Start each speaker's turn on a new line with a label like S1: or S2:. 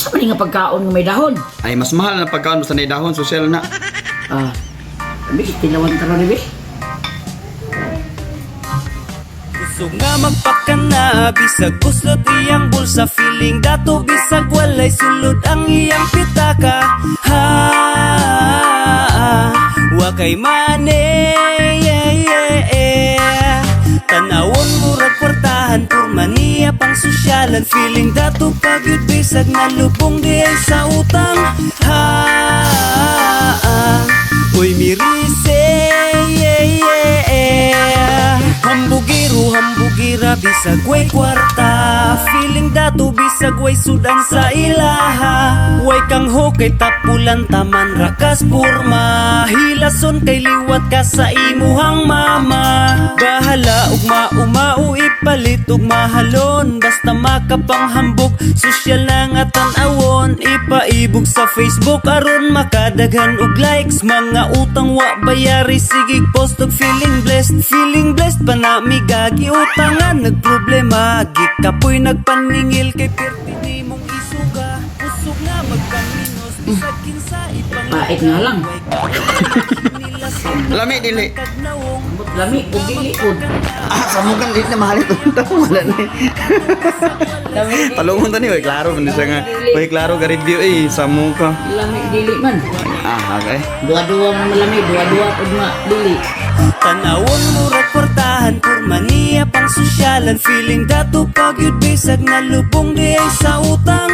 S1: Sa nga pagkaon nga may dahon.
S2: Ay mas mahal na pagkaon basta na dahon social na.
S1: Bis, tinawan ka ron, bis.
S3: Gusto nga magpakana, bisag guslot iyang bulsa. Feeling dato bisag walay sulod ang iyang pitaka. Ha, wakay mane, yeah, yeah. Tanawon murag kwartahan, purmaniya pang sosyalan. Feeling dato pagyud bisag nalubong di ay sa utang. Ha, uy mirise, yeah, yeah. Hambugira bisag way kwarta. Feeling dato bisag way sudan sa ilaha. Way kang hokay tapulan taman rakas purma. Hilason kay liwat ka sa imuhang mama. Bahala ug maumau ipalit ug mahalon. Basta makapanghambog sosyal lang at tanawon. Ipaibog sa Facebook aron makadaghan og likes. Mga utang wa bayari sigig post og feeling blessed. Feeling blessed pa na migagi utangan nagproblema. Gikapoy nagpaningil kay perti di mong isuga. Usog nga magkaminos bisag kinsa ipang
S1: Pait nga lang.
S2: Lami dili.
S1: Lami, ug dili pod.
S2: Samukan dit na mahal ito. Wala na.
S1: Lami,
S2: Talungon tani way klaro man siya nga. Way klaro ga review samuka.
S1: lami dili man.
S2: Okay.
S1: Dua-dua man malami, dua-dua pod nga dili.
S3: Tanawon murag kwartahan, purmaniya pang sosyalan. Feeling dato pagyud bisag nalubong di ay sa utang.